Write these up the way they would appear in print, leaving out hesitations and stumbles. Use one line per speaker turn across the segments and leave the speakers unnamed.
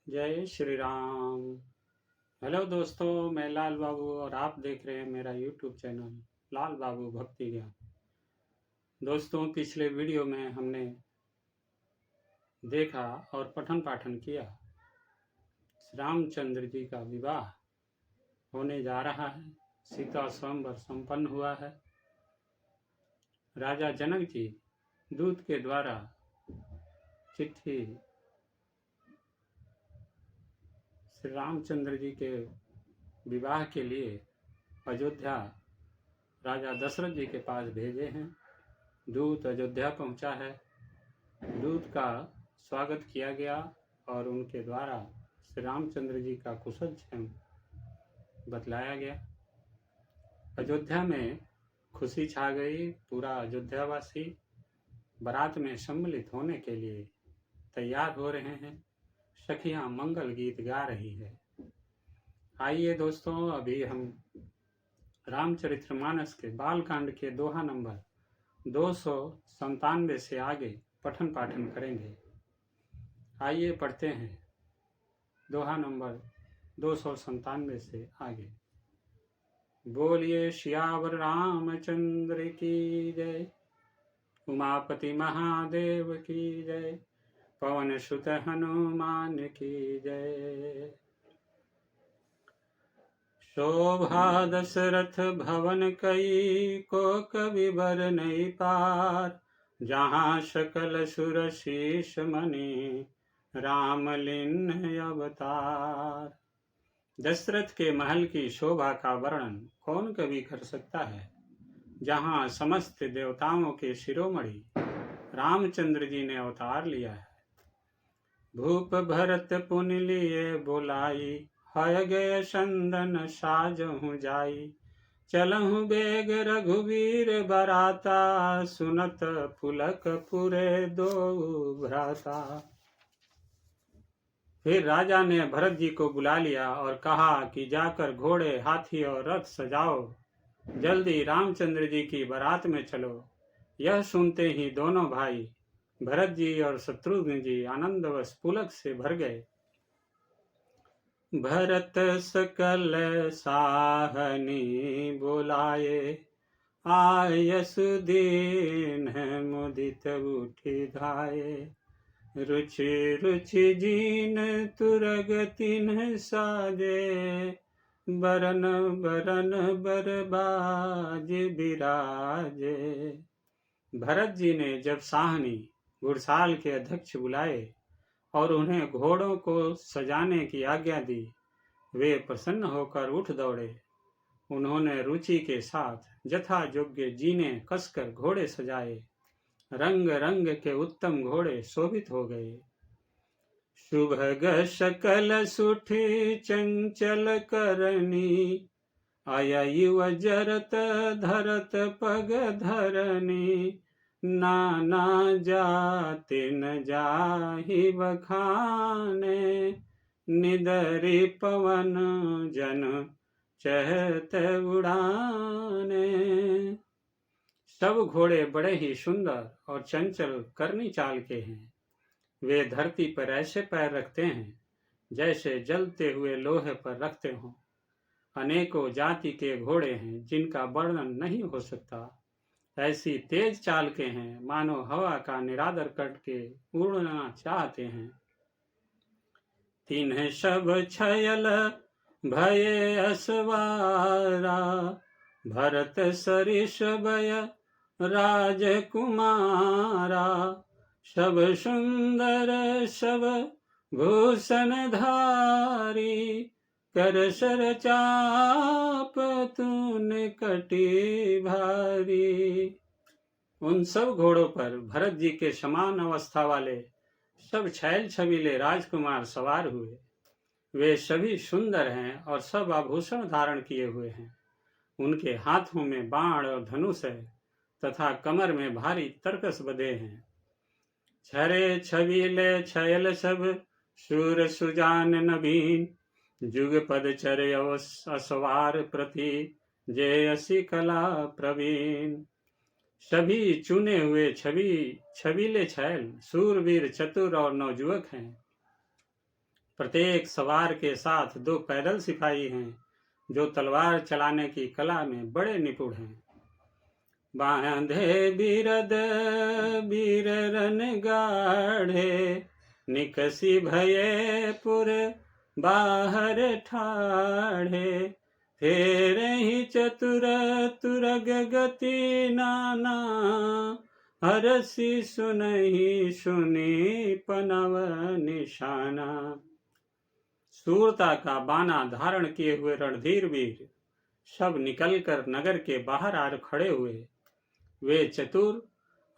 जय श्री राम। हेलो दोस्तों, मैं लाल बाबू और आप देख रहे हैं मेरा यूट्यूब चैनल लाल बाबू भक्ति ज्ञान। दोस्तों, पिछले वीडियो में हमने देखा और पठन पाठन किया रामचंद्र जी का विवाह होने जा रहा है। सीता स्वयंवर संपन्न हुआ है। राजा जनक जी दूत के द्वारा चिट्ठी श्री रामचंद्र जी के विवाह के लिए अयोध्या राजा दशरथ जी के पास भेजे हैं। दूत अयोध्या पहुंचा है। दूत का स्वागत किया गया और उनके द्वारा श्री रामचंद्र जी का कुशल क्षेम बतलाया गया। अयोध्या में खुशी छा गई। पूरा अयोध्यावासी बारात में सम्मिलित होने के लिए तैयार हो रहे हैं। सखियां मंगल गीत गा रही है। आइए दोस्तों, अभी हम रामचरितमानस के बालकांड के दोहा नंबर 297 से आगे पठन पाठन करेंगे। आइए पढ़ते हैं दोहा नंबर 297 से आगे। बोलिए सियावर रामचंद्र की जय, उमापति महादेव की जय, पवन सुत हनुमान की जय। शोभा दशरथ भवन कई, को कवि बर नहीं पार, जहाँ सकल सुर शीश मणि, राम लिन्ह अवतार। दशरथ के महल की शोभा का वर्णन कौन कवि कर सकता है, जहाँ समस्त देवताओं के शिरोमणि रामचंद्र जी ने अवतार लिया है। भूप भरत पुनि लिए बुलाई, हय गय संदन साजहु जाई, चलहु बेग रघुवीर बराता, सुनत पुलक पुरे दो भ्राता। फिर राजा ने भरत जी को बुला लिया और कहा कि जाकर घोड़े हाथी और रथ सजाओ, जल्दी रामचंद्र जी की बारात में चलो। यह सुनते ही दोनों भाई भरत जी और शत्रुघ्न जी आनंदवश पुलक से भर गए। भरत सकल साहनी बुलाए, आयस दीन मुदित उठी धाये, रुचि रुचि जीन तुरग तिन्ह साजे, बरन बरन बरबाज बिराजे। भरत जी ने जब साहनी घुड़साल के अध्यक्ष बुलाए और उन्हें घोड़ों को सजाने की आज्ञा दी, वे प्रसन्न होकर उठ दौड़े। उन्होंने रुचि के साथ जथा योग्य जीने कसकर घोड़े सजाए। रंग रंग के उत्तम घोड़े शोभित हो गए। सुभग सकल सुठी चंचल करनी, अययुव जरत धरत पग धरनी, नाना जाति न जाहि बखाने, निदरि पवन जन चहत उड़ाने। सब घोड़े बड़े ही सुंदर और चंचल करनी चाल के हैं। वे धरती पर ऐसे पैर रखते हैं जैसे जलते हुए लोहे पर रखते हों। अनेकों जाति के घोड़े हैं जिनका वर्णन नहीं हो सकता। ऐसी तेज चाल के हैं मानो हवा का निरादर करके उड़ना चाहते हैं। तिन्ह सब छयल भये असवारा, भरत सरिस भय राजकुमारा, सब सुंदर सब भूषण धारी, कर सर चाप तून कटी भारी। उन सब घोड़ों पर भरत जी के समान अवस्था वाले सब छैल छबीले राजकुमार सवार हुए। वे सभी सुंदर हैं और सब आभूषण धारण किए हुए हैं। उनके हाथों में बाण और धनुष है तथा कमर में भारी तरकस बंधे हैं। छरे छबीले छैल सब शूर सुजान नवीन, जुगपद चरे असवार प्रति, जय असी कला प्रवीण। सभी चुने हुए छबीले छैल सूरवीर चतुर और नवजुवक हैं। प्रत्येक सवार के साथ 2 पैदल सिपाही हैं जो तलवार चलाने की कला में बड़े निपुण हैं। बांधे बिरद बीर रन गाढ़े, निकसी भये पुर बाहर ठाढ़े, फेर ही चतुर तुरग गति नाना, हरसी सुनहि सुनी पनव निशाना। सूरता का बाना धारण किए हुए रणधीर वीर सब निकलकर नगर के बाहर आ खड़े हुए। वे चतुर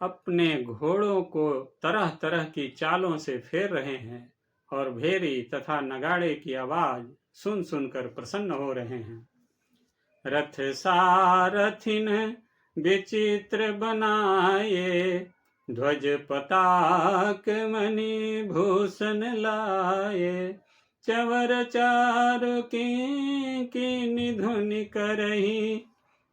अपने घोड़ों को तरह तरह की चालों से फेर रहे हैं और भेरी तथा नगाड़े की आवाज सुन सुनकर प्रसन्न हो रहे हैं। रथ सारथिन विचित्र बनाए, ध्वज पताक मणि भूषण लाए, चवर चारु की निधुनि करही,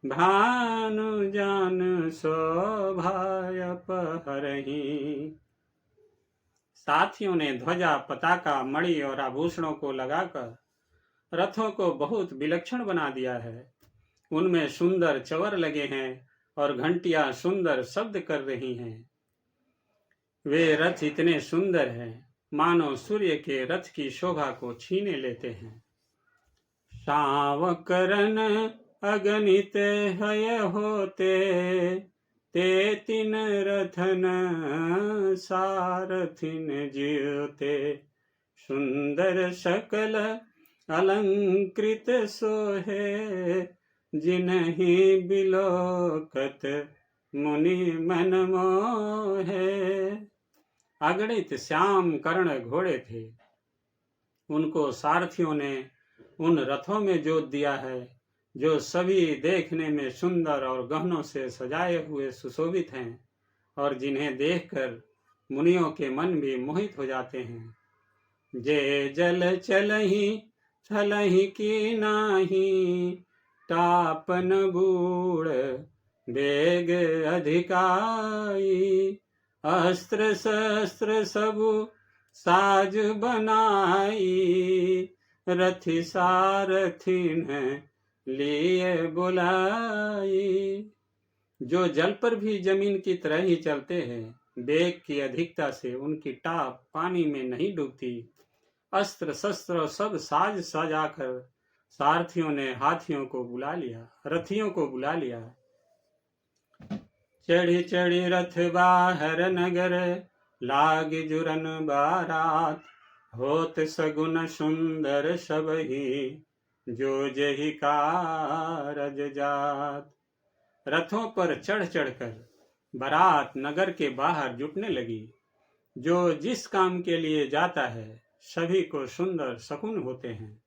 भानु जान शोभाय पहरही। साथियों ने ध्वजा पताका मणि और आभूषणों को लगाकर रथों को बहुत विलक्षण बना दिया है। उनमें सुंदर चवर लगे हैं और घंटियां सुंदर शब्द कर रही हैं। वे रथ इतने सुंदर हैं मानो सूर्य के रथ की शोभा को छीने लेते हैं। सावकरन अगणित हय होते, ते तीन रथन सारथिन ज्योते, सुंदर सकल अलंकृत सोहे, जिन्हि बिलोकत मुनि मन मोहे। अगणित श्याम कर्ण घोड़े थे, उनको सारथियों ने उन रथों में जोत दिया है जो सभी देखने में सुंदर और गहनों से सजाए हुए सुशोभित हैं और जिन्हें देखकर मुनियों के मन भी मोहित हो जाते हैं। जे जल चलहि थलहि की नाही, टापन बूढ़ बेग अधिकाई, अस्त्र शस्त्र सबु साज बनाई, रथि सारथिन लिए बुलाई। जो जल पर भी जमीन की तरह ही चलते हैं, बेग की अधिकता से उनकी टाप पानी में नहीं डूबती। अस्त्र शस्त्र सब साज सजाकर सारथियों ने हाथियों को बुला लिया, रथियों को बुला लिया। चढ़ी चढ़ी रथ बाहर नगर, लाग जुरन बारात, होत सगुन सुंदर सबही, जो जही कारज जात। रथों पर चढ़ चढ़कर बारात नगर के बाहर जुटने लगी। जो जिस काम के लिए जाता है सभी को सुंदर शकुन होते हैं।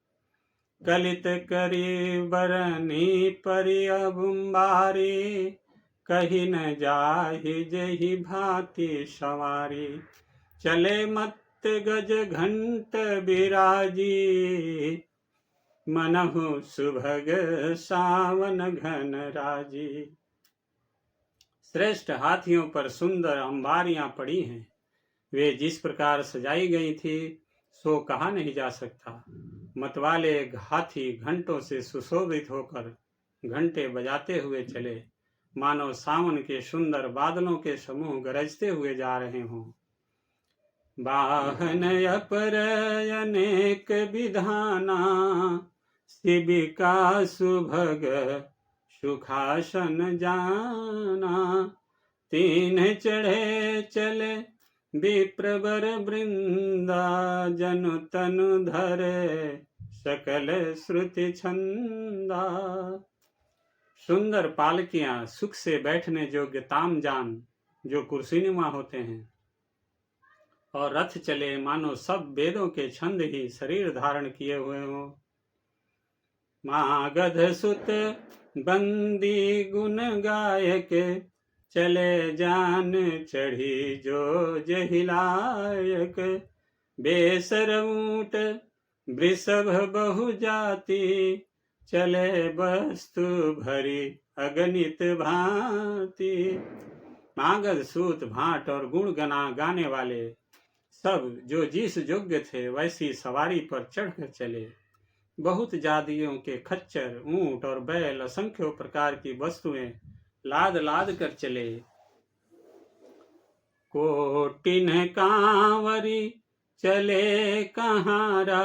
कलित करी बरनी परि अबुम्बारी, कही न जाहि जही भांति सवारी, चले मत गज घंट बिराजी, मनहु सुभग सावन घन राजी। श्रेष्ठ हाथियों पर सुंदर अंबारियां पड़ी हैं। वे जिस प्रकार सजाई गई थी सो कहा नहीं जा सकता। मतवाले हाथी घंटों से सुशोभित होकर घंटे बजाते हुए चले, मानो सावन के सुंदर बादलों के समूह गरजते हुए जा रहे हों। वाहन अपर अनेक विधाना, शिबिका सुभग सुखासन जाना, तीन चढ़े चले विप्रवर वृंदा, जनु तनु धरे सकल श्रुति छंदा। सुंदर पालकियां सुख से बैठने योग्य तामजान जो कुर्सीनुमा होते हैं, और रथ चले मानो सब वेदों के छंद ही शरीर धारण किए हुए हों। मागध सुत बंदी गुण गायक, चले जान चढ़ी जो जहिलायक, बेसर ऊंट वृषभ बहु जाति, चले वस्तु भरी अगणित भांति। मागध सूत भाट और गुण गाने वाले सब जो जिस योग्य थे वैसी सवारी पर चढ़कर चले। बहुत जातियों के खच्चर, ऊंट और बैल, असंख्यों प्रकार की वस्तुएं लाद लाद कर चले। कोटिन कांवरी चले कहारा,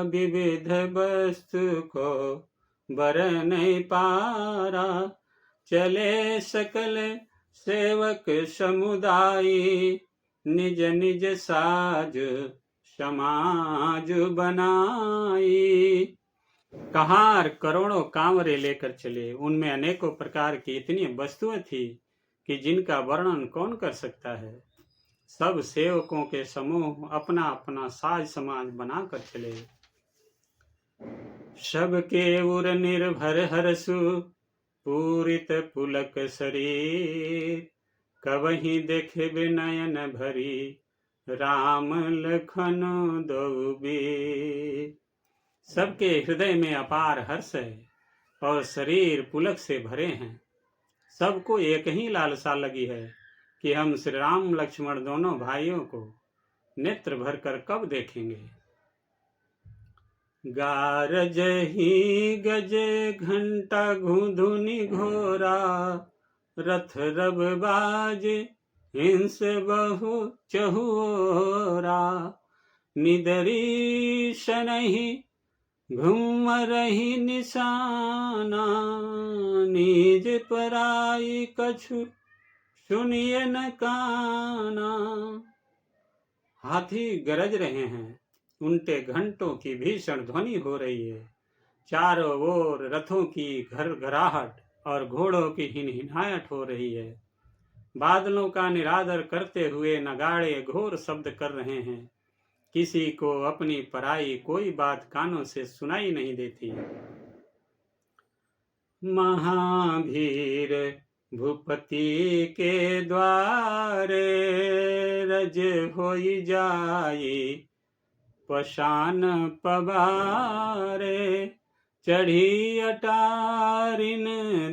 विविध वस्तु को बर नहीं पारा। चले सकल सेवक समुदाय, निज निज साज समाज बनाई। कहार करोड़ों कांवरे लेकर चले। उनमें अनेकों प्रकार की इतनी वस्तुएं थी कि जिनका वर्णन कौन कर सकता है। सब सेवकों के समूह अपना अपना साज समाज बनाकर चले। सबके उर निर्भर हरसु, पूरित पुलक शरीर। कबहि देखे नयन भरी, राम लखन दो बीर। सबके हृदय में अपार हर्ष है और शरीर पुलक से भरे हैं। सबको एक ही लालसा लगी है कि हम श्री राम लक्ष्मण दोनों भाइयों को नेत्र भर कर कब देखेंगे। गारज ही गजे घंटा धुनि घोरा, रथ रब बाजे हिंस बहु चहुओरा। निदरी शनहि घूम रही निशाना, निज पराई कछु सुनिए न काना। हाथी गरज रहे हैं, उनके घंटों की भीषण ध्वनि हो रही है। चारों ओर रथों की घरघराहट और घोड़ों की हिनहिनाहट हो रही है। बादलों का निरादर करते हुए नगाड़े घोर शब्द कर रहे हैं। किसी को अपनी पराई कोई बात कानों से सुनाई नहीं देती। महावीर भूपति के द्वारे, रज होई जाई पशान पबारे। चढ़ी अटारिन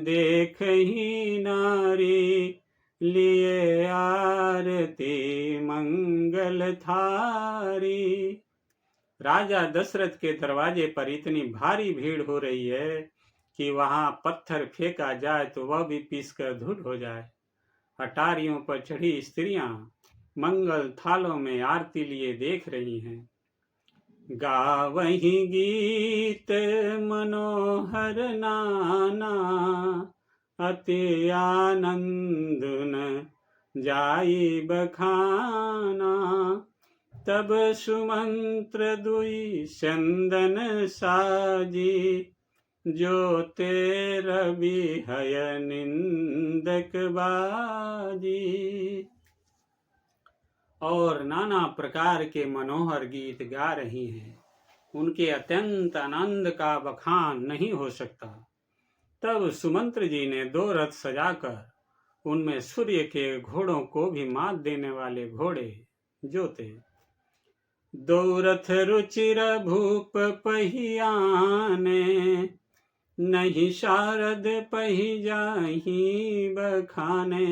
देख ही नारी, लिए आरती मंगल थारी। राजा दशरथ के दरवाजे पर इतनी भारी भीड़ हो रही है कि वहां पत्थर फेंका जाए तो वह भी पीसकर धूल हो जाए। अटारियों पर चढ़ी स्त्रियां मंगल थालों में आरती लिए देख रही हैं। गावही गीत मनोहर नाना, अति आनंद न जाई बखाना। तब सुमंत्र दुई चंदन साजी, जो रवि हय निंदक बाजी। और नाना प्रकार के मनोहर गीत गा रही हैं। उनके अत्यंत आनंद का बखान नहीं हो सकता। तब सुमंत्र जी ने 2 रथ सजाकर उनमें सूर्य के घोड़ों को भी मात देने वाले घोड़े जोते। 2 रथ रुचिर भूप पहियाने, नहीं शारद पही जाही बखाने।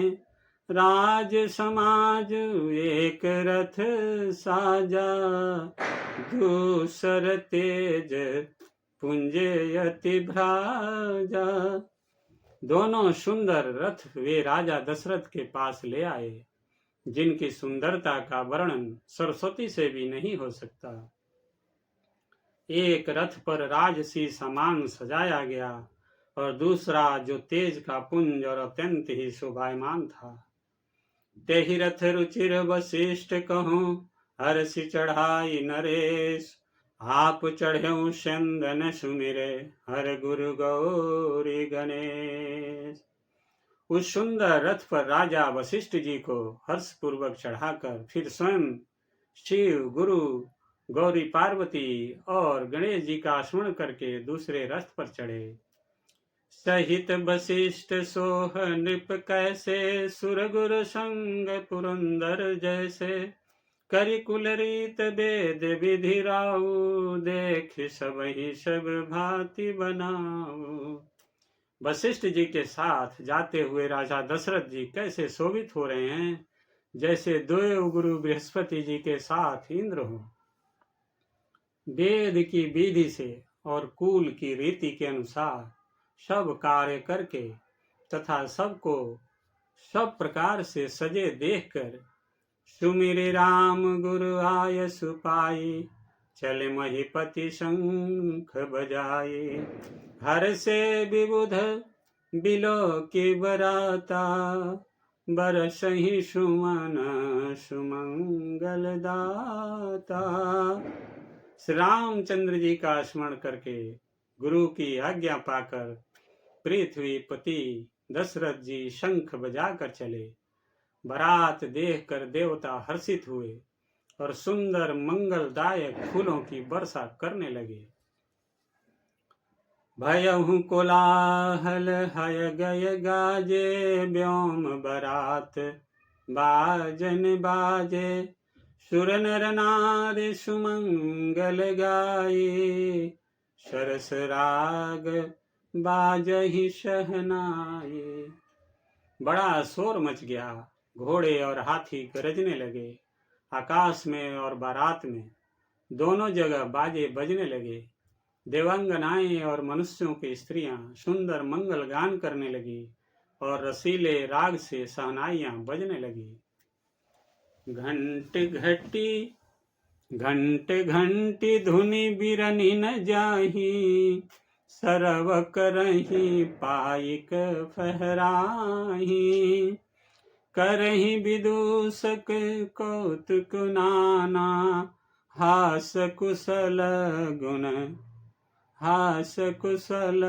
राज समाज एक रथ साजा, दूसर तेज पुंज यति भ्राजा। दोनों सुंदर रथ वे राजा दशरथ के पास ले आए, जिनकी सुंदरता का वर्णन सरस्वती से भी नहीं हो सकता। एक रथ पर राजसी सामान सजाया गया और दूसरा जो तेज का पुंज और अत्यंत ही शोभायमान था। तेहि रथ रुचिर वशिष्ठ कहूं, हर्षि चढ़ाई नरेश। आप चढ़्यऊ चंदन सुमिरे, हर गुरु गौरी गणेश। उस सुंदर रथ पर राजा वशिष्ठ जी को हर्ष पूर्वक चढ़ाकर फिर स्वयं शिव, गुरु, गौरी पार्वती और गणेश जी का स्मरण करके दूसरे रथ पर चढ़े। सहित वशिष्ठ सोह नृप कैसे, सुर गुर संग पुरंदर जैसे। करि कुल रीत वेद विधि राऊ, देख सबहि सब भांति बनाऊ। वशिष्ठ जी के साथ जाते हुए राजा दशरथ जी कैसे शोभित हो रहे हैं, जैसे देव गुरु बृहस्पति जी के साथ इंद्र हो। वेद की विधि से और कुल की रीति के अनुसार सब कार्य करके तथा सबको सब प्रकार से सजे देखकर सुमिरे राम गुरु आय सुपाई, चले महीपति शंख बजाए। हर से विबुध बिलो की बराता, बरसहि सुमन सुमंगल दाता। श्री रामचंद्र जी का स्मरण करके गुरु की आज्ञा पाकर पृथ्वीपति दशरथ जी शंख बजाकर चले। बारात देखकर देवता हर्षित हुए और सुंदर मंगलदायक फूलों की वर्षा करने लगे। भयहु कोलाहल हय गय गाजे, व्योम बरात बाजन बाजे। सुर नर नारी सुमंगल गाये, सरस राग बाजहि शहनाये। बड़ा शोर मच गया, घोड़े और हाथी गरजने लगे। आकाश में और बारात में दोनों जगह बाजे बजने लगे। देवांगनाएं और मनुष्यों की स्त्रियां सुंदर मंगल गान करने लगी और रसीले राग से शहनाइयां बजने लगी। घंट घंटी धुनि बिरनी न जाही, सरव करही पाइक फहराही। करही विदूषक कौतुक नाना, हास कुशल गुण हास कुशल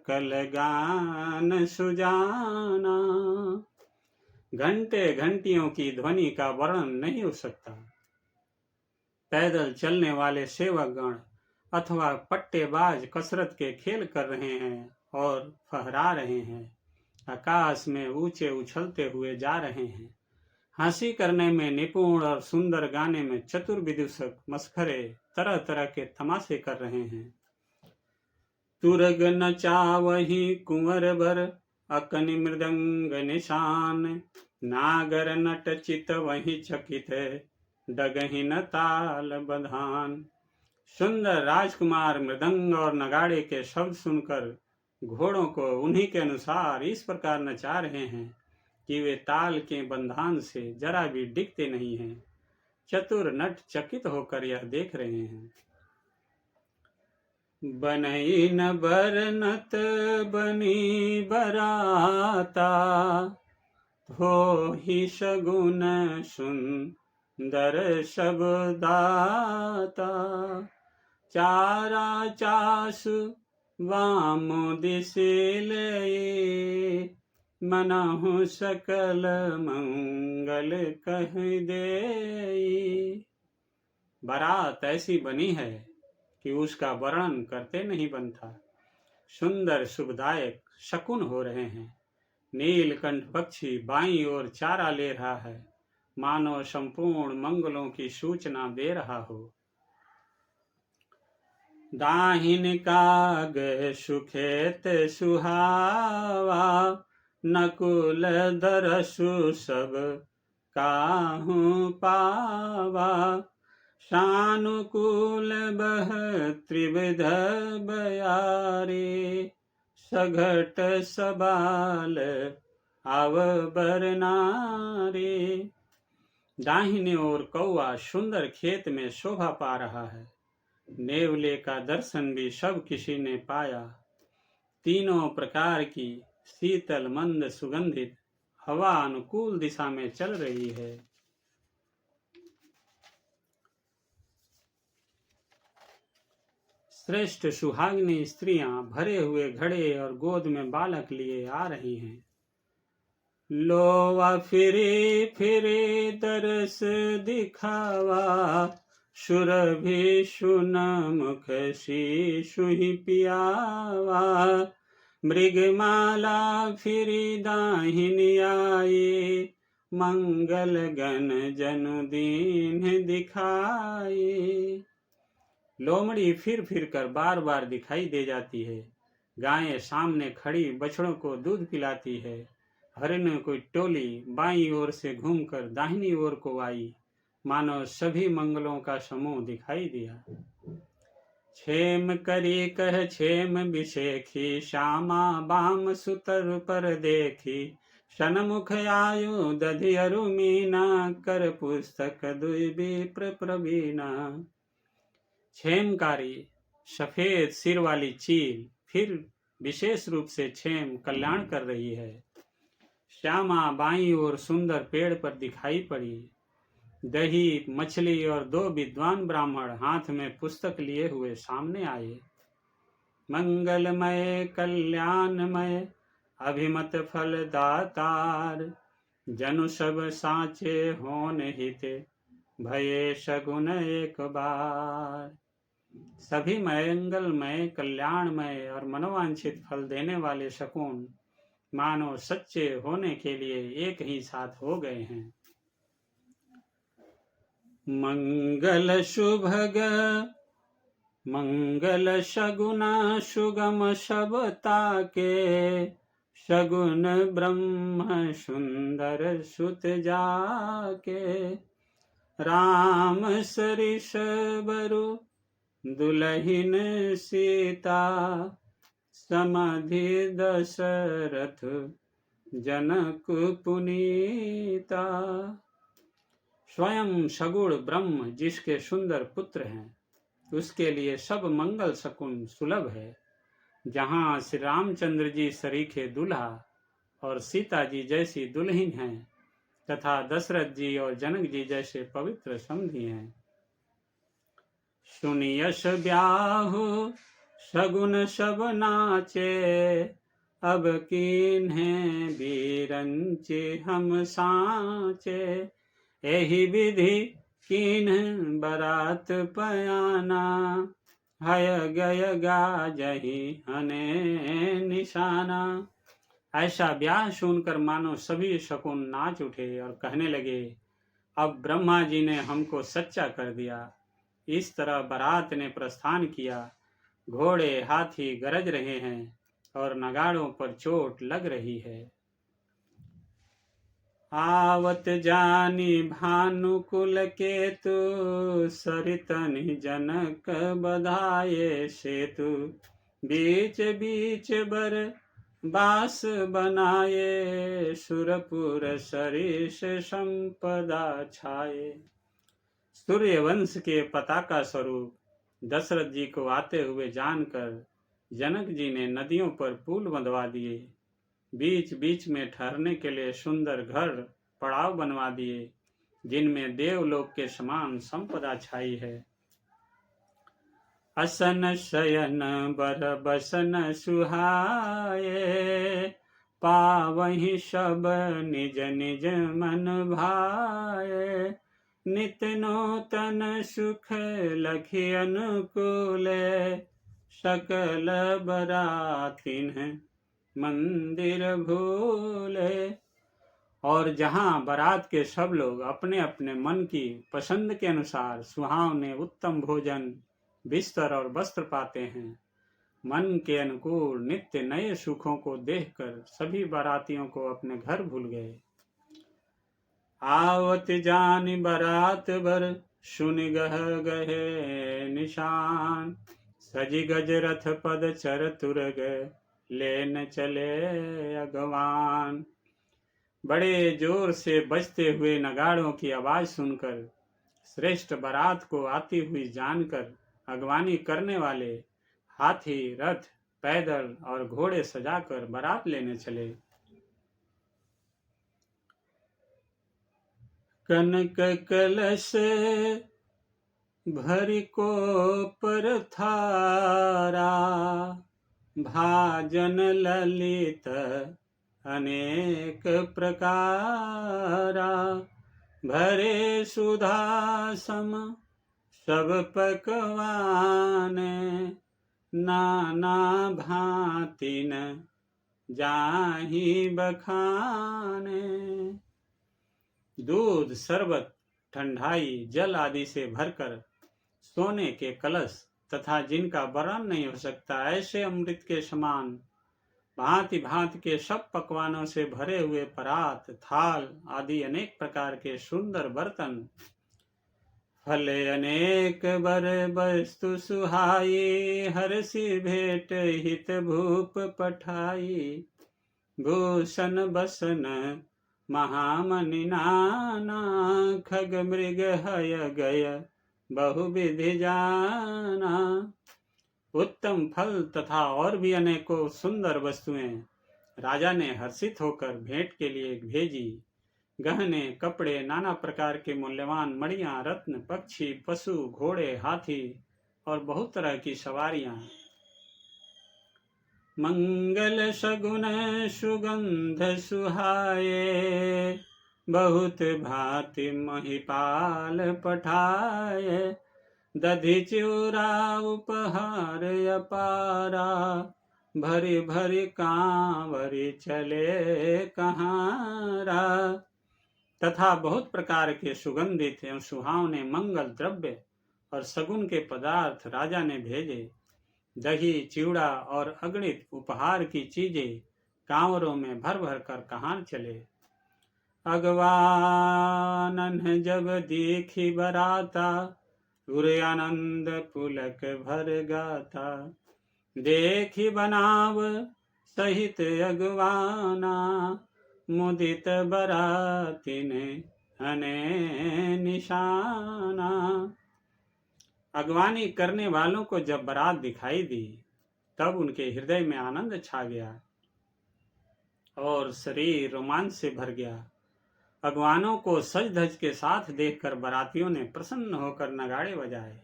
कल गान सुजाना। घंटे घंटियों की ध्वनि का वर्णन नहीं हो सकता। पैदल चलने वाले सेवकगण अथवा पट्टेबाज कसरत के खेल कर रहे हैं और फहरा रहे हैं। आकाश में ऊंचे उछलते हुए जा रहे हैं। हंसी करने में निपुण और सुंदर गाने में चतुर विदूषक मस्खरे तरह तरह के तमाशे कर रहे हैं। तुरग नचावही कुंवर बर, अकनि मृदंग निशान। नागर नट चित वही चकित, डगहि न ताल बधान। सुंदर राजकुमार मृदंग और नगाड़े के शब्द सुनकर घोड़ों को उन्हीं के अनुसार इस प्रकार नचा रहे हैं कि वे ताल के बंधान से जरा भी डिगते नहीं हैं। चतुर नट चकित होकर यह देख रहे हैं। बनई न बरनत बनी बराता, हो ही सगुन सुंदर सब दाता। चारा चासु वाम दिसिले, मनहु सकल मंगल कह देई। बारात ऐसी बनी है कि उसका वर्णन करते नहीं बनता। सुंदर शुभदायक शकुन हो रहे हैं। नीलकंठ पक्षी बाईं ओर चारा ले रहा है, मानो संपूर्ण मंगलों की सूचना दे रहा हो। दाहिन काग सुखेत सुहावा, नकुल दरसु सब काहू पावा। सानुकूल बह त्रिविध बयारे, सघट सबाल आव बरनारे। दाहिने ओर कौआ सुंदर खेत में शोभा पा रहा है। नेवले का दर्शन भी सब किसी ने पाया। तीनों प्रकार की शीतल मंद सुगंधित हवा अनुकूल दिशा में चल रही है। श्रेष्ठ सुहागिनी स्त्रियां भरे हुए घड़े और गोद में बालक लिए आ रही हैं। लोवा फिरे फिरे दरस दिखावा, सुरभि सुन मुख शिशु ही पियावा। मृगमाला फिरी दाहिनी आए, मंगल गण जनु दीन दिखाए। लोमड़ी फिर फिर कर बार बार दिखाई दे जाती है। गायें सामने खड़ी बछड़ों को दूध पिलाती है। हरिणों की टोली बाईं ओर से घूमकर दाहिनी ओर को आई, मानो सभी मंगलों का समूह दिखाई दिया। क्षेम करी कह क्षेम विशेखी, श्यामा बाम सुतर पर देखी, सन्मुख आयु दधि अरु मीना, कर पुस्तक दुई विप्र प्रवीणा। क्षेमकारी सफेद सिर वाली चील फिर विशेष रूप से क्षेम कल्याण कर रही है। श्यामा बाईं ओर सुंदर पेड़ पर दिखाई पड़ी। दही, मछली और दो विद्वान ब्राह्मण हाथ में पुस्तक लिए हुए सामने आए। मंगलमय कल्याणमय अभिमत फल दातार, जनु सब साचे होन हिते, भये सगुन एक बार। सभी मंगलमय कल्याणमय और मनोवांछित फल देने वाले शकुन मानो सच्चे होने के लिए एक ही साथ हो गए हैं। मंगल शुभग मंगल शगुना सुगम सबता के, शगुन ब्रह्म सुंदर सुत जाके, राम सरिस बरु दुलहिन सीता, समधि दशरथ जनक पुनीता। स्वयं सगुण ब्रह्म जिसके सुंदर पुत्र हैं, उसके लिए सब मंगल शकुन सुलभ है। जहाँ श्री रामचंद्र जी सरीखे दुल्हा और सीता जी जैसी दुल्हन हैं, तथा दशरथ जी और जनक जी जैसे पवित्र समधी हैं। सुनि यश ब्याहु सगुन सब नाचे, अब कीन्हे बीरंचे हम साचे, एहि विधि कीन्ह बरात पयाना, हय गय गाजहि हने निशाना। ऐसा ब्याह सुनकर मानो सभी शकुन नाच उठे और कहने लगे, अब ब्रह्मा जी ने हमको सच्चा कर दिया। इस तरह बारात ने प्रस्थान किया। घोड़े हाथी गरज रहे हैं और नगाड़ों पर चोट लग रही है। आवत जानी भानुकुल केतु, सरितनि जनक बधाये सेतु, बीच बीच बर बास बनाए, सुरपुर सरिस संपदा छाए। सूर्यवंश के पताका स्वरूप दशरथ जी को आते हुए जानकर जनक जी ने नदियों पर पुल बंधवा दिए, बीच बीच में ठहरने के लिए सुंदर घर पड़ाव बनवा दिए, जिनमें देवलोक के समान संपदा छाई है। असन शयन बर बसन सुहाए, पावहि सब निज निज मन भाए, नित नूतन सुख लखि अनुकूले, सकल बरातिन मंदिर भूले। और जहाँ बारात के सब लोग अपने अपने मन की पसंद के अनुसार सुहावने उत्तम भोजन, बिस्तर और वस्त्र पाते हैं, मन के अनुकूल नित्य नए सुखों को देखकर सभी बारातियों को अपने घर भूल गए। आवत जानि बारात बर, सुनि गह गहे निशान, सजी गज रथ पद चर तुरग, लेन चले अगवान। बड़े जोर से बजते हुए नगाड़ों की आवाज सुनकर श्रेष्ठ बारात को आती हुई जानकर अगवानी करने वाले हाथी, रथ, पैदल और घोड़े सजाकर बारात लेने चले। कनक कलश भरि को पर थारा, भाजन ललित अनेक प्रकारा, भरे सुधा सम सब पकवान, नाना भांति न जाहि बखाने। दूध, शरबत, ठंडाई, जल आदि से भरकर सोने के कलश तथा जिनका वर्णन नहीं हो सकता ऐसे अमृत के समान भांति भांति के सब पकवानों से भरे हुए परात, थाल आदि अनेक प्रकार के सुंदर बर्तन, फले अनेक बर वस्तु सुहाई, हर्षि भेंट हित भूप पठाई, भूषण बसन महामणि नाना, खग मृग हय गय बहुविधि जाना। उत्तम फल तथा और भी अनेकों सुंदर वस्तुएं राजा ने हर्षित होकर भेंट के लिए भेजी। गहने, कपड़े, नाना प्रकार के मूल्यवान मणियां, रत्न, पक्षी, पशु, घोड़े, हाथी और बहुत तरह की सवारियां। मंगल सगुन सुगंध सुहाए, बहुत भांति महिपाल पठाए, दधि चूरा उपहार अपारा, भरी भरी कांवरी चले कहारा। तथा बहुत प्रकार के सुगंधित एवं सुहावने मंगल द्रव्य और सगुन के पदार्थ राजा ने भेजे। दही, चिवड़ा और अगणित उपहार की चीजें कांवरों में भर भर कर कहाँ चले। अगवानन जब देखी बराता, उरे आनंद पुलक भर गाता, देखी बनाव सहित अगवाना, मुदित बरातिन हने निशाना। अगवानी करने वालों को जब बारात दिखाई दी तब उनके हृदय में आनंद छा गया और शरीर रोमांच से भर गया। अगवानों को सज धज के साथ देखकर बारातियों ने प्रसन्न होकर नगाड़े बजाए।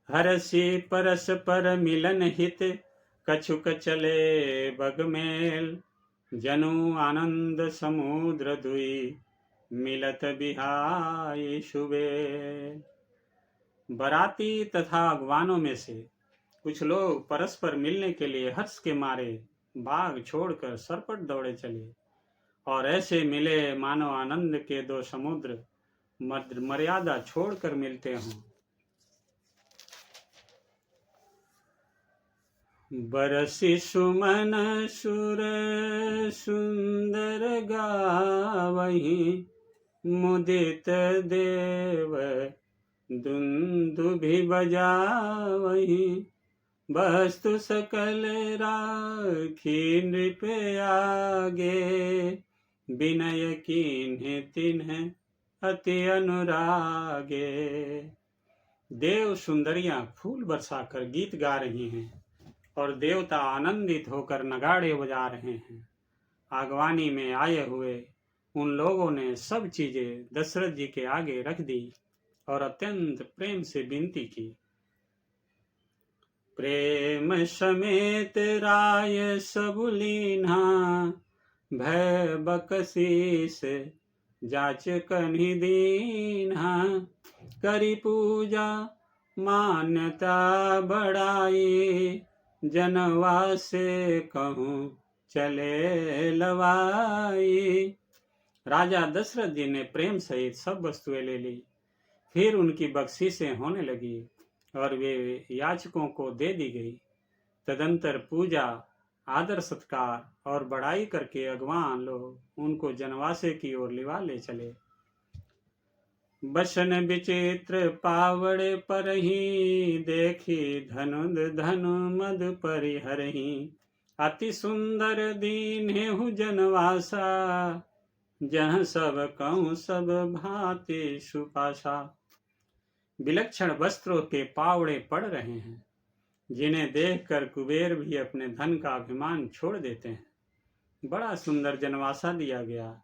हर्षि परस पर मिलन हित, कछुक चले बगमेल, जनु आनंद समुद्र दुई, मिलत बिहाई शुबेल। बाराती तथा अगवानों में से कुछ लोग परस्पर मिलने के लिए हर्ष के मारे बाग छोड़कर सरपट दौड़े चले और ऐसे मिले मानो आनंद के दो समुद्र मर्यादा छोड़कर मिलते हों। बरसी सुमन सुर सुंदर गावहीं, मुदित देव दुंदुभि बजावहीं, वस्तु सकल राखी नृप आगे, विनय कीन्ह तिन्ह अति अनुरागे। देव सुंदरियां फूल बरसाकर गीत गा रही हैं और देवता आनंदित होकर नगाड़े बजा रहे हैं। आगवानी में आए हुए उन लोगों ने सब चीजें दशरथ जी के आगे रख दी और अत्यंत प्रेम से विनती की। प्रेम समेत राय सबुलीन्हा, भय बकसीस जाच कन्हि दीन्हा, करी पूजा मान्यता बढ़ाई, जनवा से कहूँ चले लवाई। राजा दशरथ जी ने प्रेम सहित सब वस्तुएं ले ली। फिर उनकी बख्शीशें होने लगी और वे याचकों को दे दी गई। तदंतर पूजा, आदर सत्कार और बड़ाई करके अगवान लोग उनको जनवासे की ओर लिवा ले चले। बसन विचित्र पावड़े पर ही, देखी धनुद धनु मद परिहरही, अति सुंदर दीन्हु जनवासा, जह सब कहूँ सब भांति सुपाशा। विलक्षण वस्त्रों के पावड़े पड़ रहे हैं, जिन्हें देखकर कुबेर भी अपने धन का अभिमान छोड़ देते हैं। बड़ा सुंदर जनवासा दिया गया,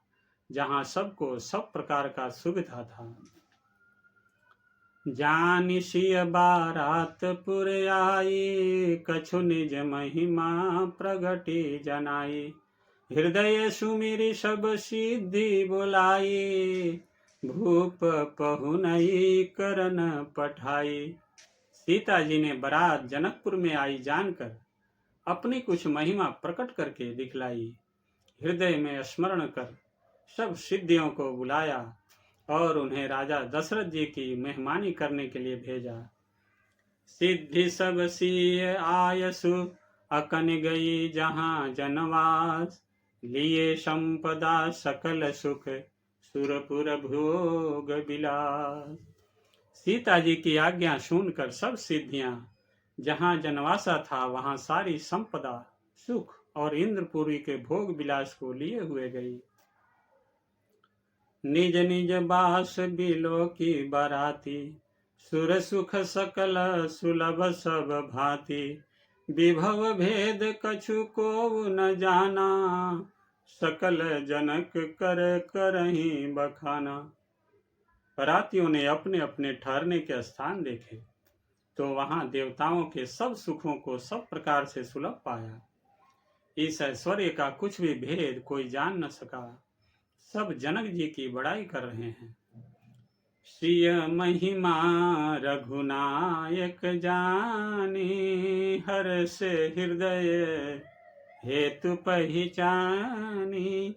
जहाँ सबको सब प्रकार का सुविधा था। जानिसिय बारातपुर आई, कछु निज महिमा प्रगटी जनाई, हृदय सुमिरि सब सिद्धि बोलाई, भूप पहुनई करन पठाई। सीता जी ने बारात जनकपुर में आई जानकर अपनी कुछ महिमा प्रकट करके दिखलाई, हृदय में स्मरण कर सब सिद्धियों को बुलाया और उन्हें राजा दशरथ जी की मेहमानी करने के लिए भेजा। सिद्धि सब सिय आयसु अकन गई जहाँ जनवास, लिए संपदा सकल सुख, सुरपुर भोग विलास। सीता जी की आज्ञा सुनकर सब सिद्धियां जहाँ जनवासा था वहां सारी संपदा, सुख और इंद्रपुरी के भोग विलास को लिए हुए गई। निज निज बास बिलो की बराती, सुर सुख सकल सुलभ सब भांति। विभव भेद कछु को न जाना, सकल जनक कर करहीं बखाना। बरातियों ने अपने अपने ठहरने के स्थान देखे तो वहां देवताओं के सब सुखों को सब प्रकार से सुलभ पाया। इस ऐश्वर्य का कुछ भी भेद कोई जान न सका। सब जनक जी की बड़ाई कर रहे हैं। श्रिय महिमा रघुनायक जानी, हर से हृदय हेतु पहचानी।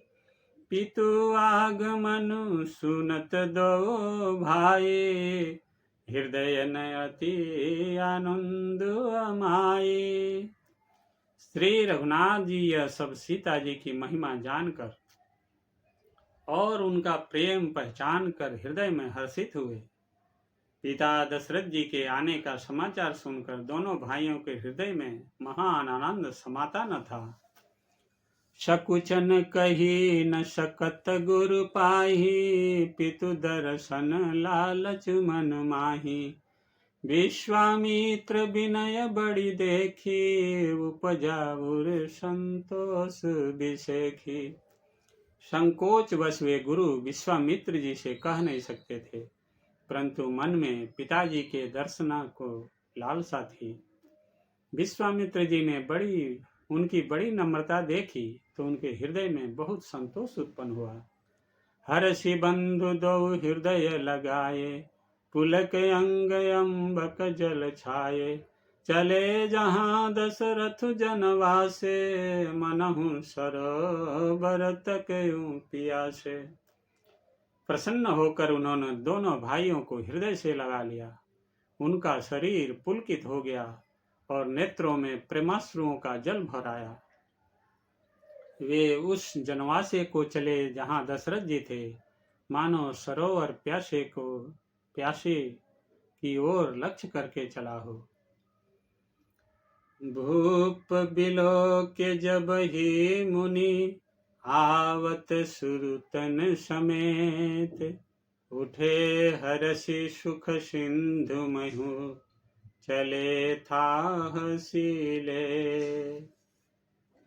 पितु आगमनु सुनत दो भाई, हृदय नयति आनंद अमाई। श्री रघुनाथ जी यह सब सीता जी की महिमा जानकर और उनका प्रेम पहचान कर हृदय में हर्षित हुए। पिता दशरथ जी के आने का समाचार सुनकर दोनों भाइयों के हृदय में महान आनंद समाता न था। सकुचन कही न सकत गुरु पाही, पितु दर्शन लालच मन माही। विश्वामित्र विनय बड़ी देखी, उपजा उर संतोष बिसेखी। संकोच वश वे गुरु विश्वामित्र जी से कह नहीं सकते थे, परंतु मन में पिताजी के दर्शन को लालसा थी। विश्वामित्र जी ने उनकी बड़ी नम्रता देखी तो उनके हृदय में बहुत संतोष उत्पन्न हुआ। हर्षि बंधु दो हृदय लगाए, पुलक अंग अम्बक जल छाये। चले जहाँ दशरथ जनवासे, मनहु सरोवर तक पियासे। प्रसन्न होकर उन्होंने दोनों भाइयों को हृदय से लगा लिया। उनका शरीर पुलकित हो गया और नेत्रों में प्रेमाश्रुओं का जल भर आया। वे उस जनवासे को चले जहाँ दशरथ जी थे, मानो सरोवर प्यासे की ओर लक्ष्य करके चला हो। भूप बिलो के जब ही मुनि, आवत सुरतन समेत। उठे हर्षि सुख सिंधु महु, चले थाह सीले।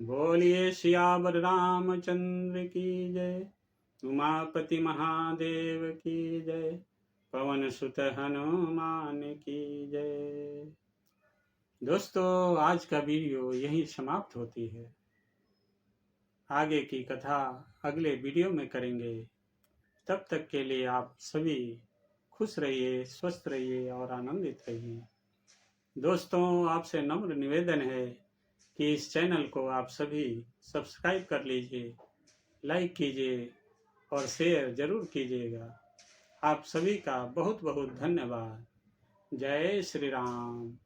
बोलिए सियावर रामचंद्र की जय, उमापति महादेव की जय, पवन सुत हनुमान की जय। दोस्तों, आज का वीडियो यहीं समाप्त होती है। आगे की कथा अगले वीडियो में करेंगे। तब तक के लिए आप सभी खुश रहिए, स्वस्थ रहिए और आनंदित रहिए। दोस्तों, आपसे नम्र निवेदन है कि इस चैनल को आप सभी सब्सक्राइब कर लीजिए, लाइक कीजिए और शेयर जरूर कीजिएगा। आप सभी का बहुत बहुत धन्यवाद। जय श्री राम।